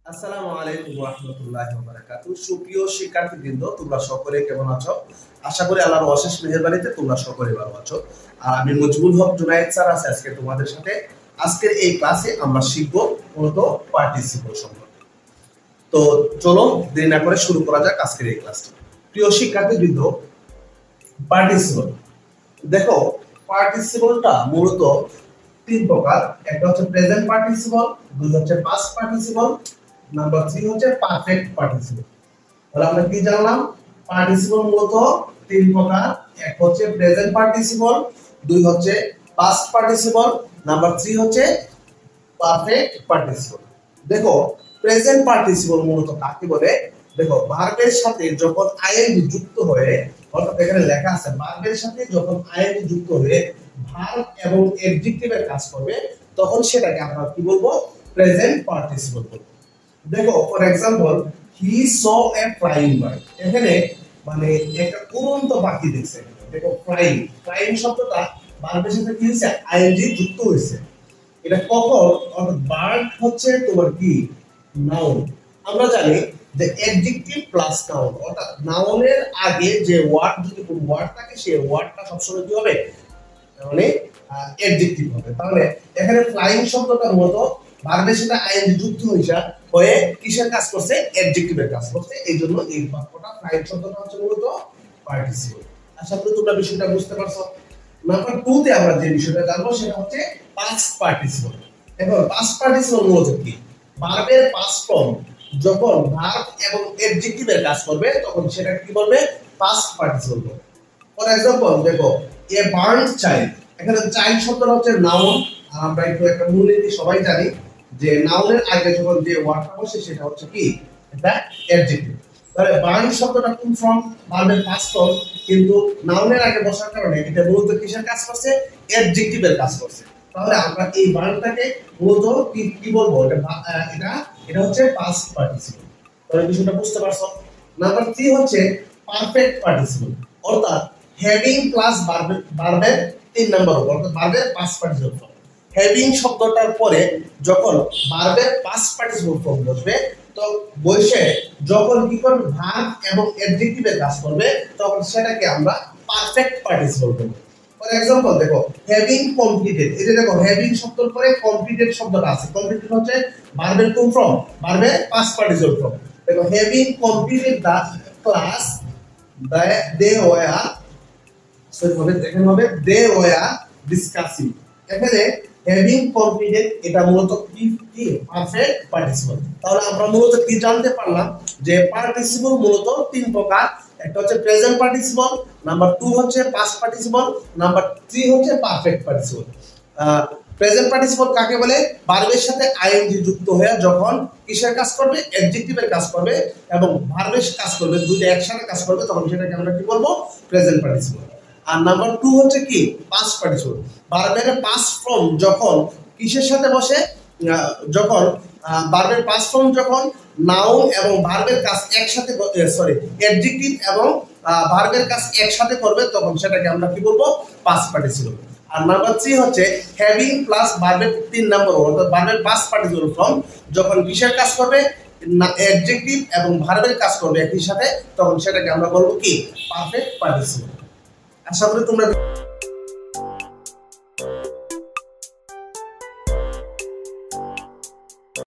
আসসালামু আলাইকুম ওয়া রাহমাতুল্লাহি ওয়া বারাকাতুহু। সুপ্রিয় শিক্ষার্থীবৃন্দ, তোমরা সকলে কেমন আছো? আশা করি আল্লাহর অশেষ মেহেরবানিতে তোমরা সকলে ভালো আছো। আর আমি মজবুল হক জুনায়েদ স্যার আছি আজকে তোমাদের সাথে। আজকের এই ক্লাসে আমরা শিখব মূলত পার্টিসিপল সম্পর্কে। তো চলো দেরি না করে শুরু করা যাক আজকের এই ক্লাসটি। প্রিয় শিক্ষার্থীবৃন্দ, পার্টিসিপল দেখো, পার্টিসিপলটা মূলত তিন প্রকার। একটা হচ্ছে প্রেজেন্ট পার্টিসিপল, দুই হচ্ছে পাস্ট পার্টিসিপল, নাম্বার 3 হচ্ছে পারফেক্ট পার্টিসিপল। তাহলে আমরা কি জানলাম? পার্টিসিপল মূলত তিন প্রকার। এক হচ্ছে প্রেজেন্ট পার্টিসিপল, দুই হচ্ছে পাস্ট পার্টিসিপল, নাম্বার 3 হচ্ছে পারফেক্ট পার্টিসিপল। দেখো, প্রেজেন্ট পার্টিসিপল মূলত কাকে বলে? দেখো, ভার্বের সাথে যখন আইএনজি যুক্ত হয়ে, অর্থাৎ এখানে লেখা আছে ভার্বের সাথে যখন আইএনজি যুক্ত হয়ে ভার্ব এবং অ্যাডজেক্টিভের কাজ করবে, তখন সেটাকে আমরা কি বলবো? প্রেজেন্ট পার্টিসিপল বলবো। দেখো, for example, he saw A flying bird. এখানে মানে একটা উড়ন্ত পাখি দেখছে। দেখো, ফ্লাইং ফ্লাইং শব্দটা ভার্বের সাথে কি হয়েছে? আইএনজি যুক্ত হয়েছে। এটা কখন? অর্থাৎ বার্ড হচ্ছে তোমার কি নাউন। আমরা জানি যে অ্যাডজেক্টিভ প্লাস নাউন, অর্থাৎ নাউনের আগে যে ওয়ার্ড, যদি কোনো ওয়ার্ড থাকে সেই ওয়ার্ডটা সবসময় কি হবে? মানে অ্যাডজেক্টিভ হবে। তাহলে এখানে ফ্লাইং শব্দটার মতো ভার্বের সাথে আইএনজি যুক্ত হয়ে কিসের কাজ করছে? অ্যাডজেক্টিভের কাজ করছে। এইজন্য এই বাক্যটা ফ্লাইং শব্দটা হচ্ছে মূলত পার্টিসিপল। আশা করি তোমরা বিষয়টা বুঝতে পারছো। নাম্বার 2 তে আমরা যে বিষয়টা জানবো সেটা হচ্ছে পাস্ট পার্টিসিপল। এখন পাস্ট পার্টিসিপল মূলত কি? ভার্বের পাস্ট ফর্ম যখন ভার্ব এবং অ্যাডজেক্টিভের কাজ করবে তখন সেটা কি বলবে? পাস্ট পার্টিসিপল বলবে। ফর এক্সাম্পল, দেখো, এ বার্নড চাইল্ড। এখানে চাইল্ড শব্দটা হচ্ছে নাউন। আর আমরা একটু একটা মূলনীতি সবাই জানি যে নাউনের আগে যখন যে ওয়ার্ডটা বসে সেটা হচ্ছে কি? এটা অ্যাডজেক্টিভ। তাহলে বার্ন শব্দটা কোন ফর্ম? ভার্বের পাস্ট ফর্ম, কিন্তু নাউনের আগে বসার কারণে এটা মূলত কিসের কাজ করছে? অ্যাডজেক্টিভের কাজ করছে। তাহলে আমরা এই বার্নটাকে মূলত কি বলবো? এটা এটা হচ্ছে পাস্ট পার্টিসিপল। তাহলে বিষয়টা বুঝতে পারছো? নাম্বার 3 হচ্ছে পারফেক্ট পার্টিসিপল, অর্থাৎ হ্যাভিং প্লাস ভার্বের 3 নাম্বার, অর্থাৎ ভার্বের পাস্ট পার্টিসিপল ফর্ম। হ্যাভিং শব্দটার পরে যখন ভার্বের পাস্ট পার্টিসিপল ফর্ম বসবে, তো বসে যখন কি করবে? ভার্ব এবং অ্যাডজেক্টিভের কাজ করবে, তখন সেটাকে আমরা পারফেক্ট পার্টিসিপল বলবো। ফর এক্সাম্পল, দেখো, হ্যাভিং কমপ্লিটেড। এই যে দেখো, হ্যাভিং শব্দের পরে কমপ্লিটেড শব্দটা আছে। কমপ্লিটেড হচ্ছে ভার্বের কোন ফর্ম? ভার্বের পাস্ট পার্টিসিপল ফর্ম। দেখো, having completed the class they were, sorry হবে, দেখেন হবে দে ওয়্যার ডিসকাসিং। এখানে হ্যাভিং কমপ্লিটেড এটা মূলত কি? Perfect participle. তাহলে আমরা মূলত কি জানতে পারলাম? যে পার্টিসিপল মূলত তিন প্রকার। একটা হচ্ছে প্রেজেন্ট পার্টিসিপল, নাম্বার 2 হচ্ছে পাস্ট পার্টিসিপল, নাম্বার 3 হচ্ছে পারফেক্ট পার্টিসিপল। প্রেজেন্ট পার্টিসিপল কাকে বলে? ভার্বের সাথে আইএনজি যুক্ত হয়ে যখন কিসের কাজ করবে? অ্যাডজেক্টিভের কাজ করবে এবং ভার্বের কাজ করবে, দুটো একসাথে কাজ করবে, তখন সেটাকে আমরা কি বলবো? Present participle. আর নাম্বার 2 হচ্ছে কি? Past participle. ভার্বের পাস্ট ফর্ম যখন কিসের সাথে বসে? যখন ভার্বের পাস্ট ফর্ম যখন নাউন এবং ভার্বের কাজ একসাথে, সরি, অ্যাডজেক্টিভ এবং ভার্বের কাজ একসাথে করবে, তখন সেটাকে আমরা কি বলবো? Past participle. আর নাম্বার 3 হচ্ছে হ্যাভিং প্লাস ভার্বের 3 নাম্বার, অর্থাৎ ভার্বের পাস্ট পার্টিসিপল ফর্ম যখন কিসের কাজ করবে? অ্যাডজেক্টিভ এবং ভার্বের কাজ করবে একই সাথে, তখন সেটাকে আমরা বলবো কি? Perfect participle. আশা করি তোমরা